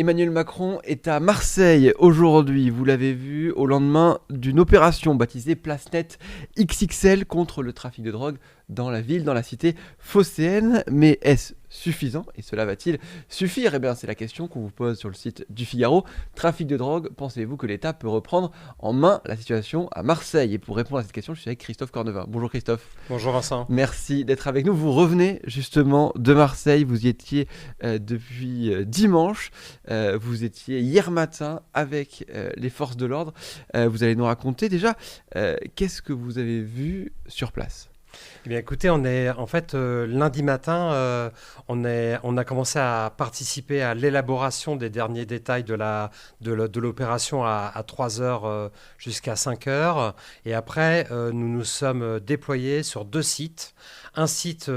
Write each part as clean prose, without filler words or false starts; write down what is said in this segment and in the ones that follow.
Emmanuel Macron est à Marseille aujourd'hui, vous l'avez vu, au lendemain d'une opération baptisée Place Nette XXL contre le trafic de drogue dans la ville, dans la cité phocéenne. Mais est-ce suffisant et cela va-t-il suffire? Eh bien, c'est la question qu'on vous pose sur le site du Figaro. Trafic de drogue, pensez-vous que l'État peut reprendre en main la situation à Marseille? Et pour répondre à cette question, je suis avec Christophe Cornevin. Bonjour Christophe. Bonjour Vincent. Merci d'être avec nous. Vous revenez justement de Marseille, vous y étiez depuis dimanche, vous étiez hier matin avec les forces de l'ordre. Vous allez nous raconter déjà qu'est-ce que vous avez vu sur place? Eh bien, écoutez, on est en fait lundi matin, on a commencé à participer à l'élaboration des derniers détails de l'opération à 3 heures jusqu'à 5 heures. Et après, nous nous sommes déployés sur 2 sites. Un site qui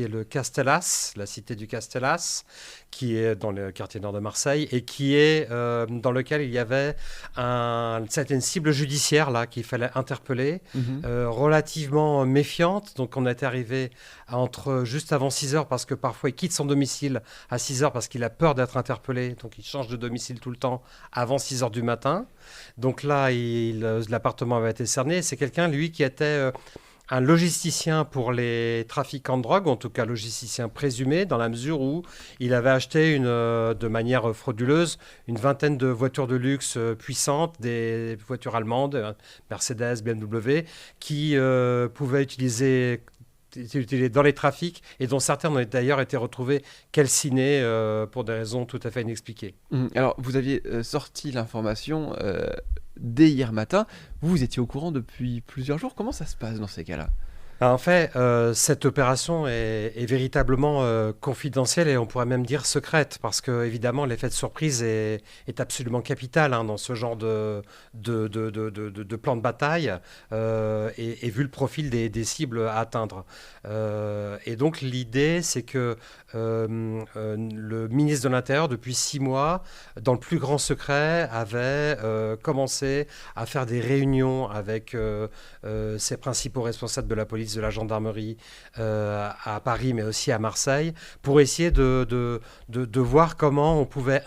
est le Castellas, la cité du Castellas, qui est dans le quartier nord de Marseille et qui est dans lequel il y avait une cible judiciaire là qu'il fallait interpeller, relativement méfiante. Donc on est arrivé juste avant 6 heures parce que parfois il quitte son domicile à 6 heures parce qu'il a peur d'être interpellé. Donc il change de domicile tout le temps avant 6 heures du matin. Donc là, l'appartement avait été cerné. C'est quelqu'un, lui, qui était un logisticien pour les trafiquants de drogue, en tout cas logisticien présumé, dans la mesure où il avait acheté de manière frauduleuse une vingtaine de voitures de luxe puissantes, des voitures allemandes, Mercedes, BMW, qui pouvaient utiliser dans les trafics et dont certains ont d'ailleurs été retrouvés calcinés pour des raisons tout à fait inexpliquées. Alors, vous aviez sorti l'information dès hier matin. Vous étiez au courant depuis plusieurs jours. Comment ça se passe dans ces cas-là? En fait, cette opération est véritablement confidentielle et on pourrait même dire secrète parce que évidemment l'effet de surprise est absolument capital dans ce genre de plan de bataille et vu le profil des cibles à atteindre. Et donc l'idée, c'est que le ministre de l'Intérieur, depuis 6 mois, dans le plus grand secret, avait commencé à faire des réunions avec ses principaux responsables de la police, de la gendarmerie à Paris, mais aussi à Marseille, pour essayer de voir comment on pouvait,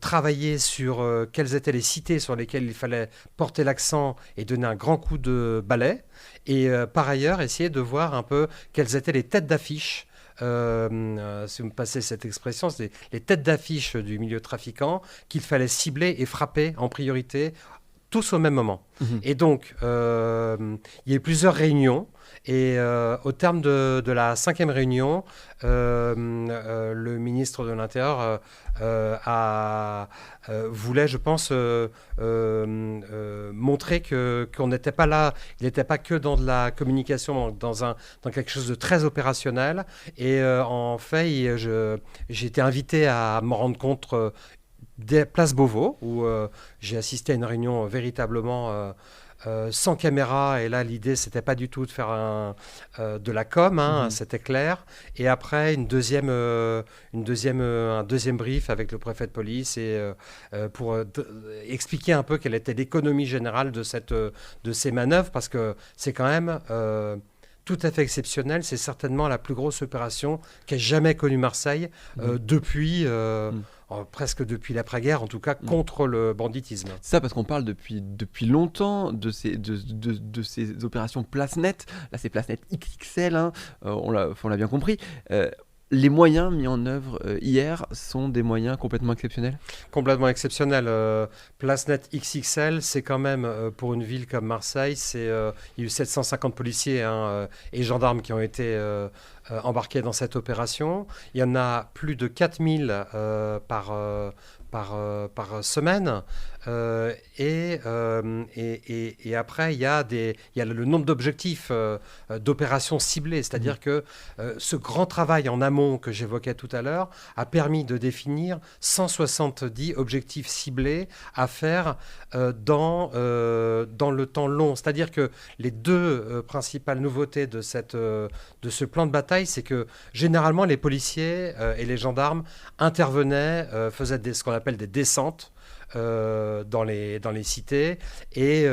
travailler sur quelles étaient les cités sur lesquelles il fallait porter l'accent et donner un grand coup de balai, et par ailleurs, essayer de voir un peu quelles étaient les têtes d'affiche. Si vous me passez cette expression, c'est les têtes d'affiche du milieu trafiquant qu'il fallait cibler et frapper en priorité, tous au même moment. Et donc, il y a eu plusieurs réunions. Et au terme de la 5e réunion, le ministre de l'Intérieur voulait, je pense, montrer qu'on n'était pas là, il n'était pas que dans de la communication, dans quelque chose de très opérationnel. Et en fait, j'ai été invité à me rendre compte des Place Beauvau, où j'ai assisté à une réunion véritablement sans caméra. Et là, l'idée, c'était pas du tout de faire de la com, c'était clair. Et après, un deuxième brief avec le préfet de police pour expliquer un peu quelle était l'économie générale de ces manœuvres, parce que c'est quand même tout à fait exceptionnel. C'est certainement la plus grosse opération qu'ait jamais connue Marseille presque depuis l'après-guerre, en tout cas contre le banditisme. Ça, parce qu'on parle depuis longtemps de ces opérations Place Nette. Là, c'est Place Nette XXL, on l'a bien compris. Les moyens mis en œuvre hier sont des moyens complètement exceptionnels? Complètement exceptionnels. Place Nette XXL, c'est quand même, pour une ville comme Marseille, il y a eu 750 policiers et gendarmes qui ont été embarqués dans cette opération. Il y en a plus de 4000 par semaine. Et après, il y a le nombre d'objectifs d'opérations ciblées. C'est-à-dire que ce grand travail en amont que j'évoquais tout à l'heure a permis de définir 170 objectifs ciblés à faire dans le temps long. C'est-à-dire que les deux principales nouveautés de ce plan de bataille, pareil, c'est que généralement les policiers et les gendarmes intervenaient, faisaient ce qu'on appelle des descentes dans les cités et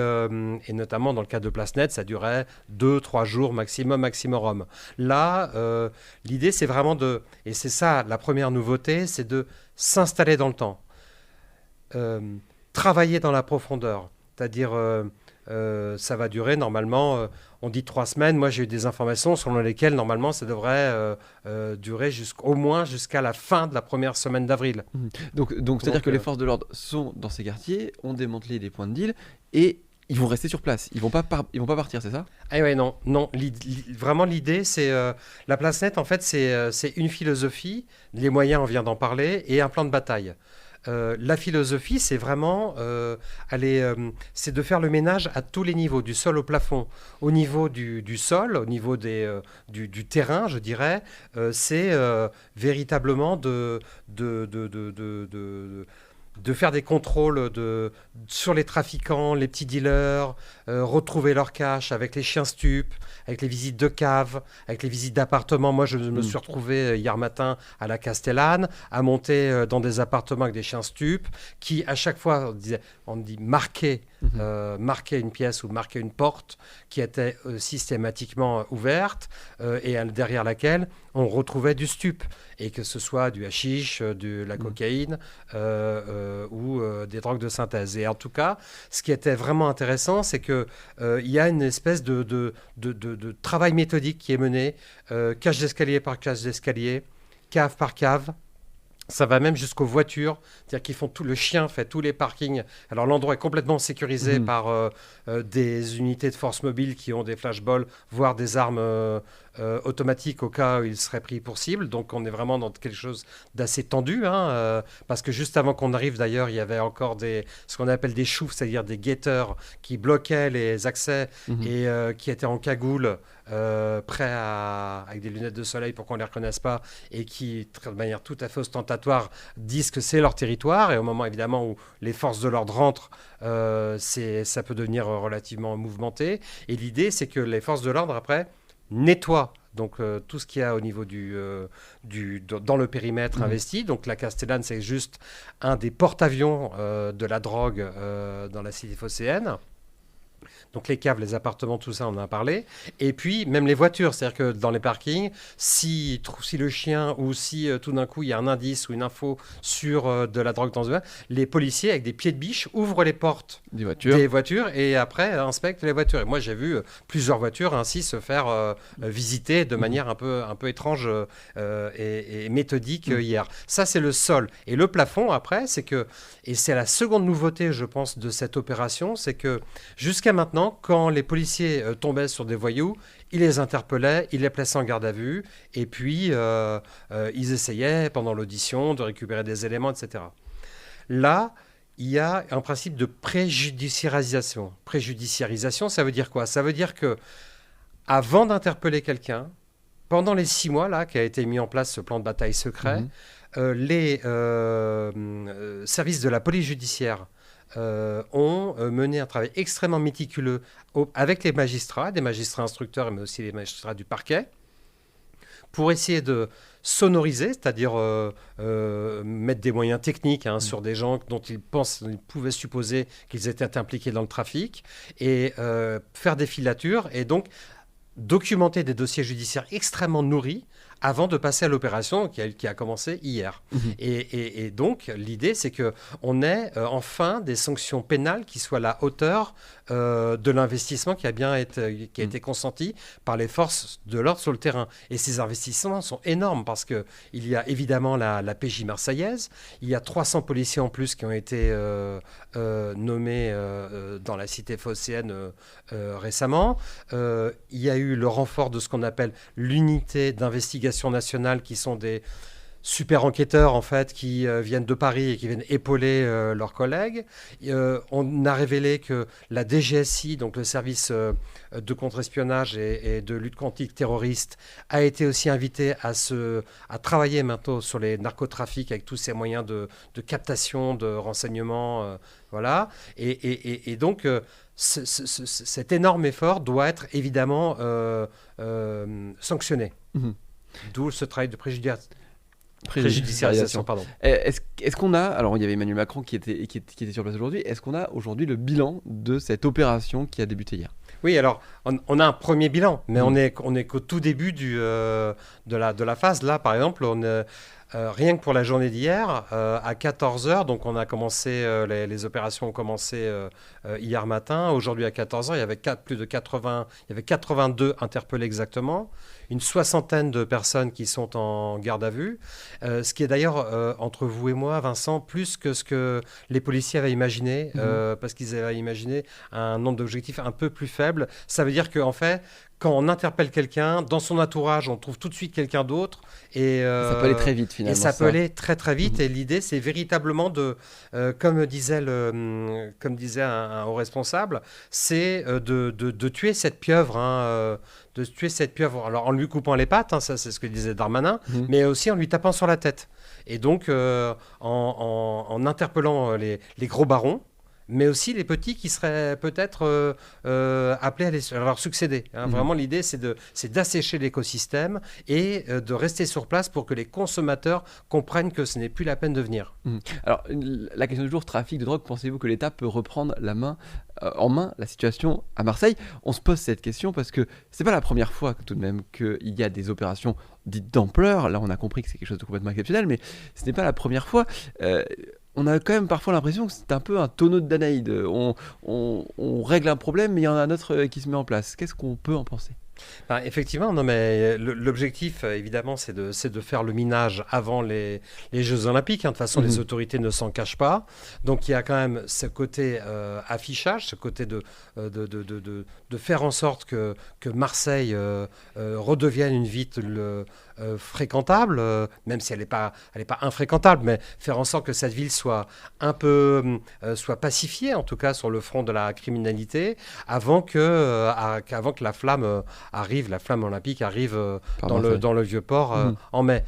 notamment dans le cas de PlaceNet, ça durait 2-3 jours maximum. Là, l'idée c'est vraiment et c'est ça la première nouveauté, c'est de s'installer dans le temps, travailler dans la profondeur, c'est-à-dire ça va durer normalement, on dit 3 semaines. Moi, j'ai eu des informations selon lesquelles normalement ça devrait durer au moins jusqu'à la fin de la première semaine d'avril. Donc c'est-à-dire que les forces de l'ordre sont dans ces quartiers, ont démantelé des points de deal et ils vont rester sur place. Ils vont pas partir, c'est ça? Ah ouais, non. Vraiment, l'idée, c'est la PlaceNet. En fait, c'est une philosophie. Les moyens, on vient d'en parler, et un plan de bataille. La philosophie, c'est vraiment c'est de faire le ménage à tous les niveaux, du sol au plafond. Au niveau du sol, au niveau du terrain, je dirais, c'est véritablement de faire des contrôles sur les trafiquants, les petits dealers, retrouver leur cash avec les chiens stupes, avec les visites de caves, avec les visites d'appartements. Moi, je me suis retrouvé hier matin à la Castellane, à monter dans des appartements avec des chiens stupes, qui à chaque fois, on dit marquer une pièce ou marquer une porte qui était systématiquement ouverte et derrière laquelle on retrouvait du stup, et que ce soit du hashish, de la cocaïne ou des drogues de synthèse. Et en tout cas, ce qui était vraiment intéressant, c'est qu'il y a une espèce de travail méthodique qui est mené, cage d'escalier par cage d'escalier, cave par cave. Ça va même jusqu'aux voitures, c'est-à-dire qu'ils font le chien fait tous les parkings. Alors l'endroit est complètement sécurisé par des unités de force mobile qui ont des flashballs, voire des armes automatiques au cas où ils seraient pris pour cible. Donc on est vraiment dans quelque chose d'assez tendu, parce que juste avant qu'on arrive d'ailleurs, il y avait encore ce qu'on appelle des choufs, c'est-à-dire des guetteurs qui bloquaient les accès et qui étaient en cagoule, prêts avec des lunettes de soleil pour qu'on ne les reconnaisse pas, et qui, de manière tout à fait ostentatoire, disent que c'est leur territoire. Et au moment évidemment où les forces de l'ordre rentrent, ça peut devenir relativement mouvementé. Et l'idée, c'est que les forces de l'ordre, après, nettoient donc tout ce qu'il y a au niveau dans le périmètre investi. Donc la Castellane, c'est juste un des porte-avions de la drogue dans la cité phocéenne. Donc les caves, les appartements, tout ça, on en a parlé. Et puis même les voitures, c'est-à-dire que dans les parkings, si le chien ou si tout d'un coup il y a un indice ou une info sur de la drogue dans une voiture, les policiers avec des pieds de biche ouvrent les portes des voitures et après inspectent les voitures. Et moi j'ai vu plusieurs voitures ainsi se faire visiter de manière un peu étrange et méthodique hier. Ça c'est le sol. Et le plafond après, et c'est la seconde nouveauté je pense de cette opération, c'est que jusqu'à maintenant, quand les policiers tombaient sur des voyous, ils les interpellaient, ils les plaçaient en garde à vue, et puis ils essayaient pendant l'audition de récupérer des éléments, etc. Là, il y a un principe de préjudiciarisation. Préjudiciarisation, ça veut dire quoi? Ça veut dire que avant d'interpeller quelqu'un, pendant les 6 mois là, qu'a été mis en place ce plan de bataille secret, les services de la police judiciaire ont mené un travail extrêmement méticuleux avec les magistrats, des magistrats instructeurs, mais aussi les magistrats du parquet, pour essayer de sonoriser, c'est-à-dire mettre des moyens techniques sur des gens dont ils pouvaient supposer qu'ils étaient impliqués dans le trafic, et faire des filatures, et donc documenter des dossiers judiciaires extrêmement nourris avant de passer à l'opération qui a commencé hier. Et donc, l'idée, c'est qu'on ait enfin des sanctions pénales qui soient à la hauteur de l'investissement qui a été consenti par les forces de l'ordre sur le terrain. Et ces investissements sont énormes parce qu'il y a évidemment la PJ marseillaise, il y a 300 policiers en plus qui ont été nommés dans la cité phocéenne récemment. Il y a eu le renfort de ce qu'on appelle l'unité d'investigation nationale, qui sont des super enquêteurs en fait qui viennent de Paris et qui viennent épauler leurs collègues. On a révélé que la DGSI, donc le service de contre-espionnage et de lutte anti-terroriste, a été aussi invité à travailler maintenant sur les narcotrafics avec tous ces moyens de captation, de renseignement, voilà. Et donc cet énorme effort doit être évidemment sanctionné. D'où ce travail de Préjudiciarisation. pardon. Est-ce qu'on a, alors il y avait Emmanuel Macron qui était sur place aujourd'hui, est-ce qu'on a aujourd'hui le bilan de cette opération qui a débuté hier? Oui, alors on a un premier bilan, mais on est qu'au tout début de la phase. Là, par exemple, rien que pour la journée d'hier, à 14 heures, donc on a commencé, les opérations ont commencé hier matin. Aujourd'hui à 14 heures, il y avait plus de 80, il y avait 82 interpellés exactement, une soixantaine de personnes qui sont en garde à vue, ce qui est d'ailleurs, entre vous et moi, Vincent, plus que ce que les policiers avaient imaginé, parce qu'ils avaient imaginé un nombre d'objectifs un peu plus faible. Ça veut dire qu'en fait, quand on interpelle quelqu'un, dans son entourage, on trouve tout de suite quelqu'un d'autre. Ça peut aller très vite, finalement. Et ça peut aller très très vite. Et l'idée, c'est véritablement de, comme disait un haut responsable, c'est de tuer cette pieuvre. De tuer cette pieuvre, alors en lui coupant les pattes, ça c'est ce que disait Darmanin, mais aussi en lui tapant sur la tête. Et donc, en interpellant les gros barons, mais aussi les petits qui seraient peut-être appelés à leur succéder. Vraiment, l'idée, c'est d'assécher l'écosystème et de rester sur place pour que les consommateurs comprennent que ce n'est plus la peine de venir. Alors, la question du jour, trafic de drogue, pensez-vous que l'État peut reprendre en main la situation à Marseille? On se pose cette question parce que c'est pas la première fois tout de même qu'il y a des opérations dites d'ampleur. Là, on a compris que c'est quelque chose de complètement exceptionnel, mais ce n'est pas la première fois. On a quand même parfois l'impression que c'est un peu un tonneau de Danaïde. On règle un problème, mais il y en a un autre qui se met en place. Qu'est-ce qu'on peut en penser? Effectivement, non, mais l'objectif, évidemment, c'est de faire le minage avant les Jeux Olympiques. De toute façon, les autorités ne s'en cachent pas. Donc, il y a quand même ce côté affichage, ce côté de faire en sorte que Marseille redevienne une ville fréquentable, même si elle n'est pas infréquentable, mais faire en sorte que cette ville soit un peu soit pacifiée, en tout cas sur le front de la criminalité, avant que la flamme olympique arrive dans le Vieux-Port en mai.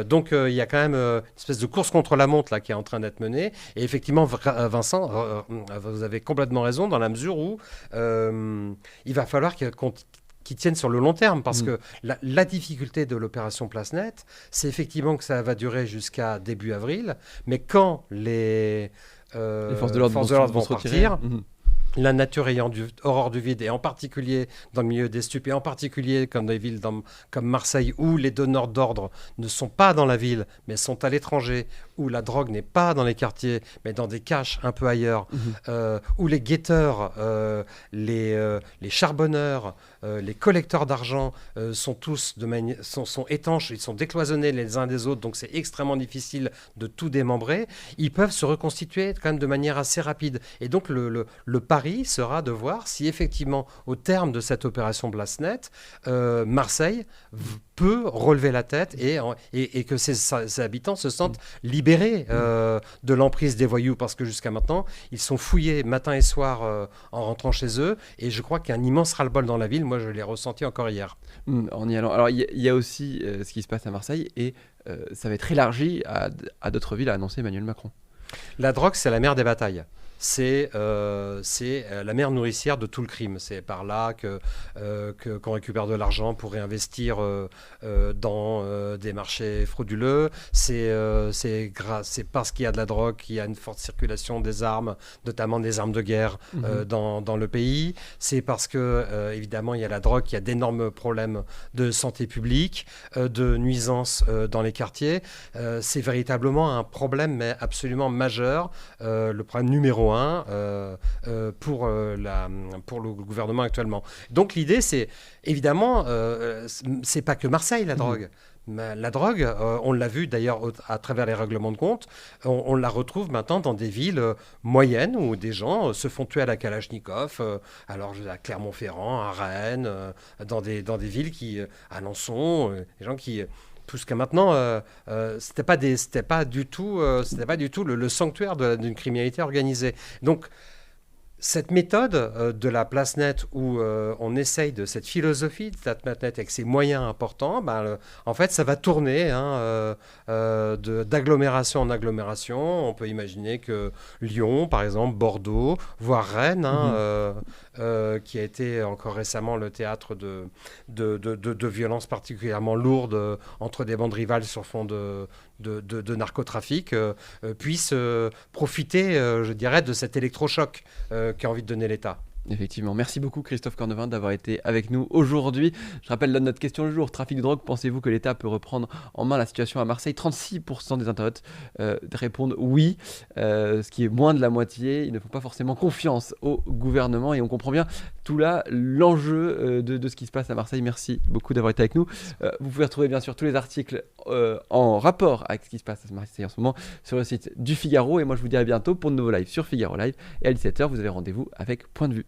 Donc il y a quand même une espèce de course contre la montre là, qui est en train d'être menée. Et effectivement, Vincent, vous avez complètement raison dans la mesure où il va falloir qui tiennent sur le long terme, parce que la difficulté de l'opération Place Nette, c'est effectivement que ça va durer jusqu'à début avril, mais quand les forces de l'ordre vont partir, la nature ayant horreur du vide, et en particulier dans le milieu des stupes, et en particulier comme dans des villes comme Marseille, où les donneurs d'ordre ne sont pas dans la ville, mais sont à l'étranger, où la drogue n'est pas dans les quartiers, mais dans des caches un peu ailleurs, où les guetteurs, les charbonneurs, les collecteurs d'argent sont tous sont étanches, ils sont décloisonnés les uns des autres, donc c'est extrêmement difficile de tout démembrer. Ils peuvent se reconstituer quand même de manière assez rapide. Et donc le pari sera de voir si effectivement, au terme de cette opération Place Nette, Marseille peut relever la tête et que ses habitants se sentent libérés de l'emprise des voyous, parce que jusqu'à maintenant, ils sont fouillés matin et soir en rentrant chez eux, et je crois qu'il y a un immense ras-le-bol dans la ville. Moi, je l'ai ressenti encore hier. En y allant. Alors, il y a aussi ce qui se passe à Marseille, et ça va être élargi à d'autres villes, a annoncé Emmanuel Macron. La drogue, c'est la mère des batailles. C'est la mère nourricière de tout le crime. C'est par là qu'on récupère de l'argent pour réinvestir dans des marchés frauduleux. C'est parce qu'il y a de la drogue qu'il y a une forte circulation des armes, notamment des armes de guerre dans le pays. C'est parce que, évidemment, il y a la drogue, qu'il y a d'énormes problèmes de santé publique, de nuisances dans les quartiers. C'est véritablement un problème, mais absolument majeur. Le problème numéro pour le gouvernement actuellement. Donc l'idée, c'est évidemment, c'est pas que Marseille la drogue. La drogue, on l'a vu d'ailleurs à travers les règlements de compte, on la retrouve maintenant dans des villes moyennes où des gens se font tuer à la Kalachnikov, alors à Clermont-Ferrand, à Rennes, dans des villes à Alençon, des gens qui... Jusqu'à maintenant, c'était pas du tout le sanctuaire d'une criminalité organisée. Donc, cette méthode de la place nette où on essaye de cette philosophie de la place nette avec ses moyens importants, en fait, ça va tourner d'agglomération en agglomération. On peut imaginer que Lyon, par exemple, Bordeaux, voire Rennes, qui a été encore récemment le théâtre de violences particulièrement lourdes entre des bandes rivales sur fond de narcotrafic, puissent profiter, je dirais, de cet électrochoc qu'a envie de donner l'État. Effectivement. Merci beaucoup Christophe Cornevin d'avoir été avec nous aujourd'hui. Je rappelle notre question du jour. Trafic de drogue, pensez-vous que l'État peut reprendre en main la situation à Marseille ? 36% des internautes répondent oui, ce qui est moins de la moitié. Ils ne font pas forcément confiance au gouvernement et on comprend bien tout là l'enjeu de ce qui se passe à Marseille. Merci beaucoup d'avoir été avec nous. Vous pouvez retrouver bien sûr tous les articles en rapport avec ce qui se passe à Marseille en ce moment sur le site du Figaro et moi je vous dis à bientôt pour de nouveaux lives sur Figaro Live et à 17h vous avez rendez-vous avec Point de vue.